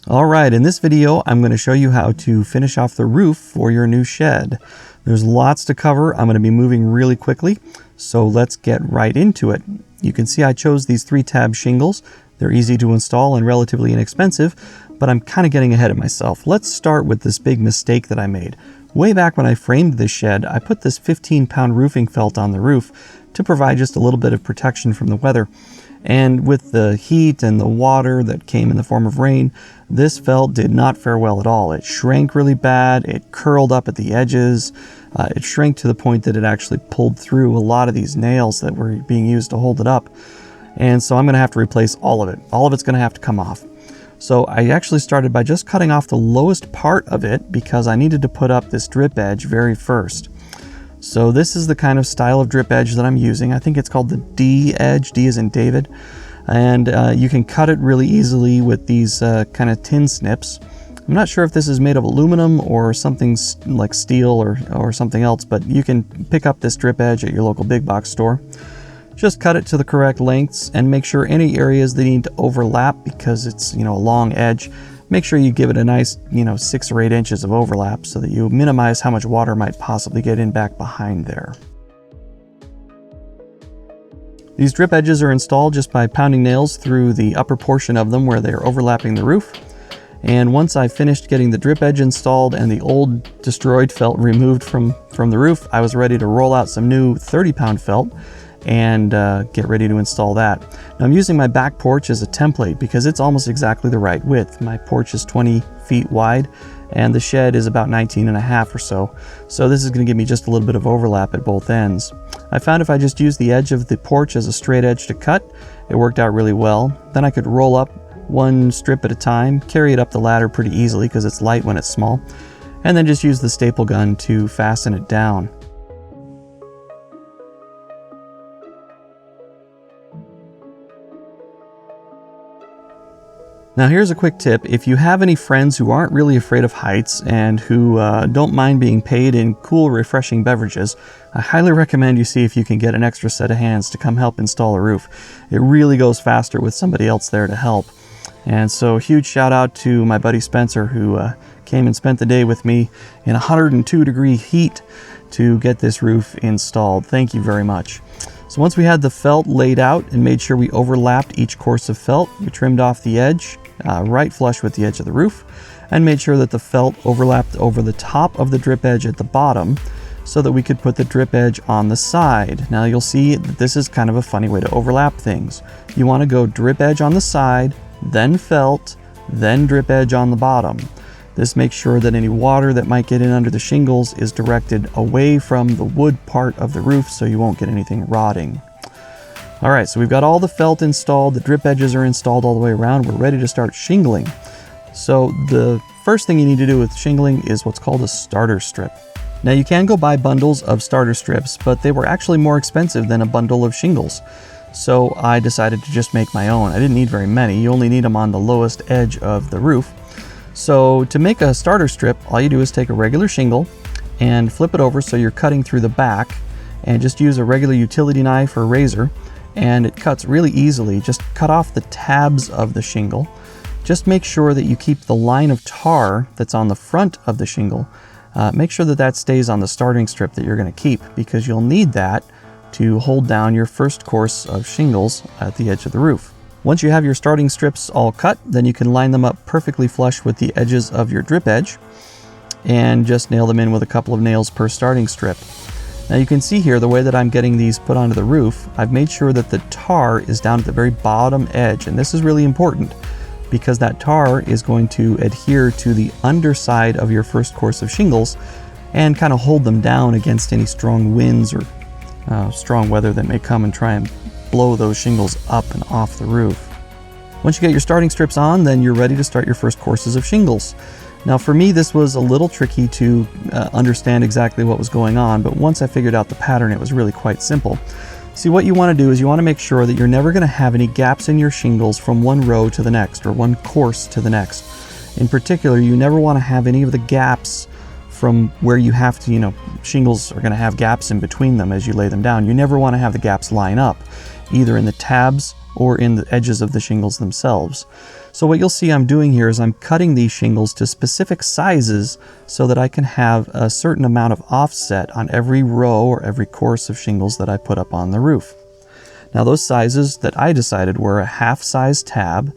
Alright, in this video I'm going to show you how to finish off the roof for your new shed. There's lots to cover. I'm going to be moving really quickly, so let's get right into it. You can see I chose these 3-tab shingles. They're easy to install and relatively inexpensive, but I'm kind of getting ahead of myself. Let's start with this big mistake that I made. Way back when I framed this shed, I put this 15-pound roofing felt on the roof to provide just a little bit of protection from the weather. And with the heat and the water that came in the form of rain, this felt did not fare well at all. It shrank really bad, it curled up at the edges, it shrank to the point that it actually pulled through a lot of these nails that were being used to hold it up. And so I'm going to have to replace all of it. All of it's going to have to come off. So I actually started by just cutting off the lowest part of it because I needed to put up this drip edge very first. So this is the kind of style of drip edge that I'm using. I think it's called the D edge, D as in David. And you can cut it really easily with these kind of tin snips. I'm not sure if this is made of aluminum or something like steel or something else, but you can pick up this drip edge at your local big box store. Just cut it to the correct lengths and make sure any areas that need to overlap, because it's, a long edge, make sure you give it a nice, 6 or 8 inches of overlap so that you minimize how much water might possibly get in back behind there. These drip edges are installed just by pounding nails through the upper portion of them where they're overlapping the roof. And once I finished getting the drip edge installed and the old destroyed felt removed from the roof, I was ready to roll out some new 30-pound felt and get ready to install that. Now I'm using my back porch as a template because it's almost exactly the right width. My porch is 20 feet wide and the shed is about 19.5 or so. So this is going to give me just a little bit of overlap at both ends. I found if I just used the edge of the porch as a straight edge to cut, it worked out really well. Then I could roll up one strip at a time, carry it up the ladder pretty easily because it's light when it's small, and then just use the staple gun to fasten it down. Now here's a quick tip. If you have any friends who aren't really afraid of heights and who don't mind being paid in cool, refreshing beverages, I highly recommend you see if you can get an extra set of hands to come help install a roof. It really goes faster with somebody else there to help. And so huge shout out to my buddy Spencer, who came and spent the day with me in 102-degree heat to get this roof installed. Thank you very much. So once we had the felt laid out and made sure we overlapped each course of felt, we trimmed off the edge right flush with the edge of the roof and made sure that the felt overlapped over the top of the drip edge at the bottom so that we could put the drip edge on the side. Now you'll see that this is kind of a funny way to overlap things. You want to go drip edge on the side, then felt, then drip edge on the bottom. This makes sure that any water that might get in under the shingles is directed away from the wood part of the roof so you won't get anything rotting. Alright, so we've got all the felt installed, the drip edges are installed all the way around, we're ready to start shingling. So the first thing you need to do with shingling is what's called a starter strip. Now you can go buy bundles of starter strips, but they were actually more expensive than a bundle of shingles. So I decided to just make my own. I didn't need very many, you only need them on the lowest edge of the roof. So to make a starter strip, all you do is take a regular shingle and flip it over so you're cutting through the back, and just use a regular utility knife or razor, and it cuts really easily. Just cut off the tabs of the shingle. Just make sure that you keep the line of tar that's on the front of the shingle. Make sure that that stays on the starting strip that you're going to keep, because you'll need that to hold down your first course of shingles at the edge of the roof. Once you have your starting strips all cut, then you can line them up perfectly flush with the edges of your drip edge and just nail them in with a couple of nails per starting strip. Now you can see here the way that I'm getting these put onto the roof, I've made sure that the tar is down at the very bottom edge, and this is really important because that tar is going to adhere to the underside of your first course of shingles and kind of hold them down against any strong winds or strong weather that may come and try and blow those shingles up and off the roof. Once you get your starting strips on, then you're ready to start your first courses of shingles. Now for me this was a little tricky to understand exactly what was going on, but once I figured out the pattern it was really quite simple. See, what you want to do is you want to make sure that you're never going to have any gaps in your shingles from one row to the next or one course to the next. In particular, you never want to have any of the gaps from where you have to, shingles are going to have gaps in between them as you lay them down. You never want to have the gaps line up, either in the tabs or in the edges of the shingles themselves. So what you'll see I'm doing here is I'm cutting these shingles to specific sizes so that I can have a certain amount of offset on every row or every course of shingles that I put up on the roof. Now those sizes that I decided were a half-size tab,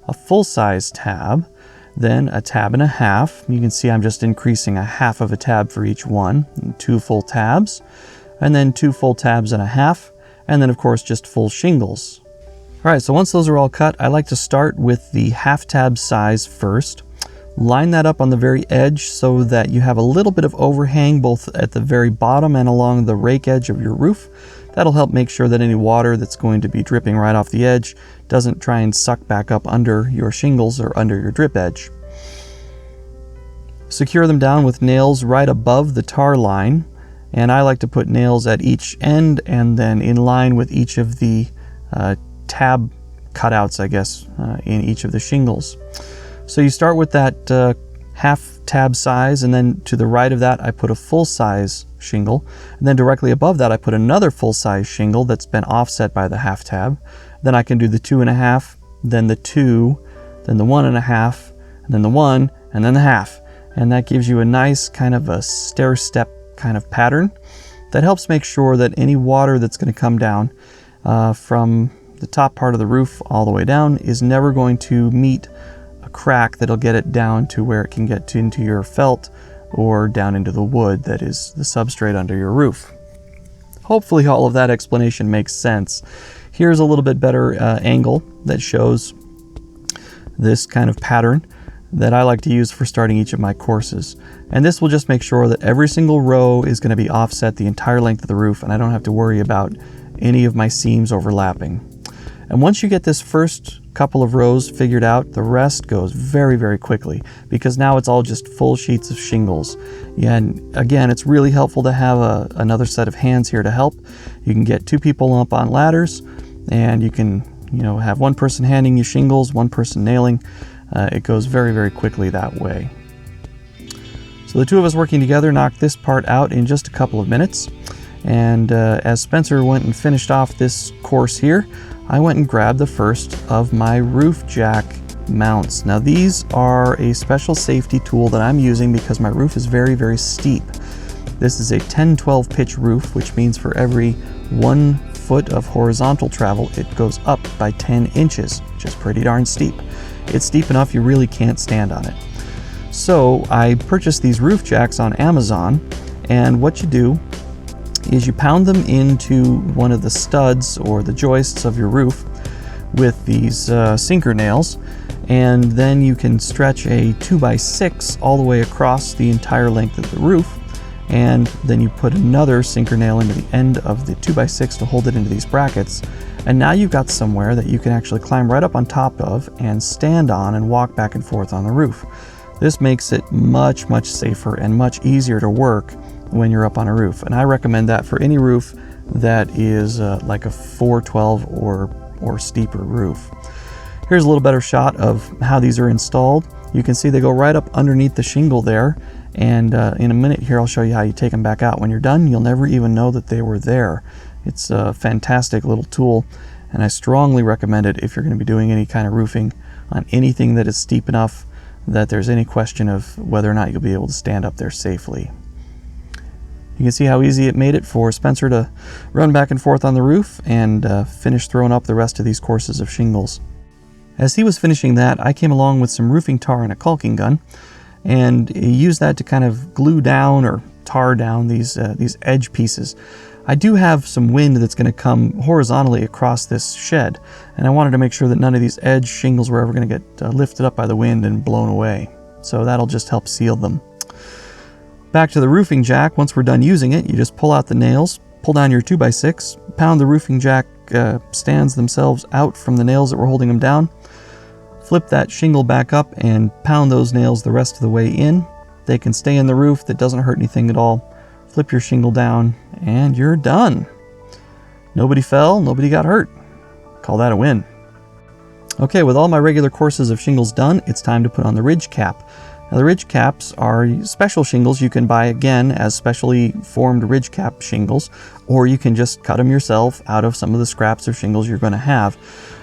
a full-size tab, then a tab and a half. You can see I'm just increasing a half of a tab for each one, and 2 full tabs, and then 2 full tabs and a half, and then of course just full shingles. All right, so once those are all cut, I like to start with the half tab size first. Line that up on the very edge so that you have a little bit of overhang both at the very bottom and along the rake edge of your roof. That'll help make sure that any water that's going to be dripping right off the edge doesn't try and suck back up under your shingles or under your drip edge. Secure them down with nails right above the tar line, and I like to put nails at each end and then in line with each of the tab cutouts, I guess, in each of the shingles. So you start with that half tab size, and then to the right of that I put a full size shingle, and then directly above that I put another full size shingle that's been offset by the half tab. Then I can do the 2.5, then the 2, then the 1.5, and then the 1, and then the half. And that gives you a nice kind of a stair-step kind of pattern that helps make sure that any water that's going to come down from the top part of the roof all the way down is never going to meet a crack that'll get it down to where it can get into your felt or down into the wood that is the substrate under your roof. Hopefully all of that explanation makes sense. Here's a little bit better angle that shows this kind of pattern that I like to use for starting each of my courses. And this will just make sure that every single row is going to be offset the entire length of the roof, and I don't have to worry about any of my seams overlapping. And once you get this first couple of rows figured out, the rest goes very, very quickly because now it's all just full sheets of shingles. And again, it's really helpful to have another set of hands here to help. You can get 2 people up on ladders, and you can, have one person handing you shingles, one person nailing. It goes very, very quickly that way. So the 2 of us working together knocked this part out in just a couple of minutes. And as Spencer went and finished off this course here, I went and grabbed the first of my roof jack mounts. Now these are a special safety tool that I'm using because my roof is very, very steep. This is a 10-12 pitch roof, which means for every 1 foot of horizontal travel, it goes up by 10 inches, which is pretty darn steep. It's steep enough you really can't stand on it. So I purchased these roof jacks on Amazon, and what you do is you pound them into one of the studs or the joists of your roof with these sinker nails, and then you can stretch a 2x6 all the way across the entire length of the roof, and then you put another sinker nail into the end of the 2x6 to hold it into these brackets, and now you've got somewhere that you can actually climb right up on top of and stand on and walk back and forth on the roof. This makes it much, much safer and much easier to work when you're up on a roof, and I recommend that for any roof that is like a 412 or steeper roof. Here's a little better shot of how these are installed. You can see they go right up underneath the shingle there, and in a minute here I'll show you how you take them back out. When you're done, you'll never even know that they were there. It's a fantastic little tool, and I strongly recommend it if you're going to be doing any kind of roofing on anything that is steep enough that there's any question of whether or not you'll be able to stand up there safely. You can see how easy it made it for Spencer to run back and forth on the roof and finish throwing up the rest of these courses of shingles. As he was finishing that, I came along with some roofing tar and a caulking gun, and used that to kind of glue down or tar down these edge pieces. I do have some wind that's going to come horizontally across this shed, and I wanted to make sure that none of these edge shingles were ever going to get lifted up by the wind and blown away. So that'll just help seal them. Back to the roofing jack. Once we're done using it, you just pull out the nails, pull down your 2x6, pound the roofing jack stands themselves out from the nails that were holding them down, flip that shingle back up and pound those nails the rest of the way in. They can stay in the roof. That doesn't hurt anything at all. Flip your shingle down and you're done. Nobody fell, nobody got hurt. Call that a win. Okay, with all my regular courses of shingles done, it's time to put on the ridge cap. Now, the ridge caps are special shingles you can buy again as specially formed ridge cap shingles, or you can just cut them yourself out of some of the scraps of shingles you're going to have.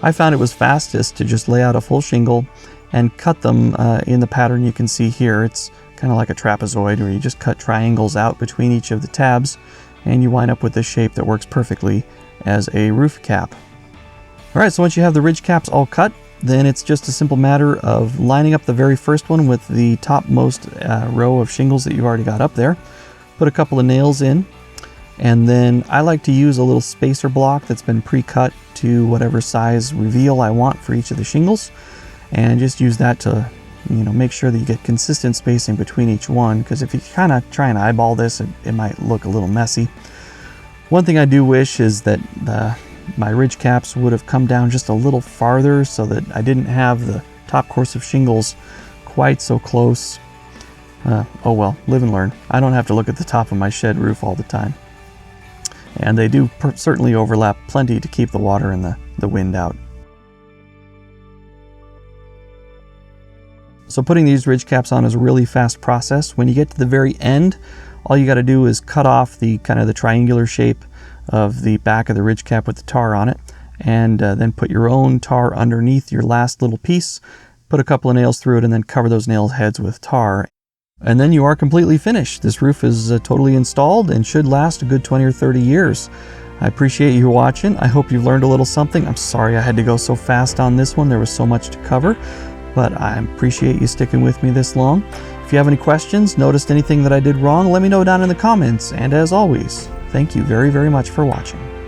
I found it was fastest to just lay out a full shingle and cut them in the pattern you can see here. It's kind of like a trapezoid where you just cut triangles out between each of the tabs, and you wind up with this shape that works perfectly as a roof cap. Alright, so once you have the ridge caps all cut, then it's just a simple matter of lining up the very first one with the topmost row of shingles that you've already got up there. Put a couple of nails in, and then I like to use a little spacer block that's been pre-cut to whatever size reveal I want for each of the shingles, and just use that to make sure that you get consistent spacing between each one, because if you kind of try and eyeball this, it might look a little messy. One thing I do wish is that my ridge caps would have come down just a little farther so that I didn't have the top course of shingles quite so close. Oh well, live and learn. I don't have to look at the top of my shed roof all the time. And they do certainly overlap plenty to keep the water and the wind out. So putting these ridge caps on is a really fast process. When you get to the very end, all you got to do is cut off the kind of the triangular shape of the back of the ridge cap with the tar on it, and then put your own tar underneath your last little piece, put a couple of nails through it, and then cover those nail heads with tar. And then you are completely finished. This roof is totally installed and should last a good 20 or 30 years. I appreciate you watching. I hope you've learned a little something. I'm sorry I had to go so fast on this one. There was so much to cover, but I appreciate you sticking with me this long. If you have any questions, noticed anything that I did wrong, let me know down in the comments. And as always, thank you very, very much for watching.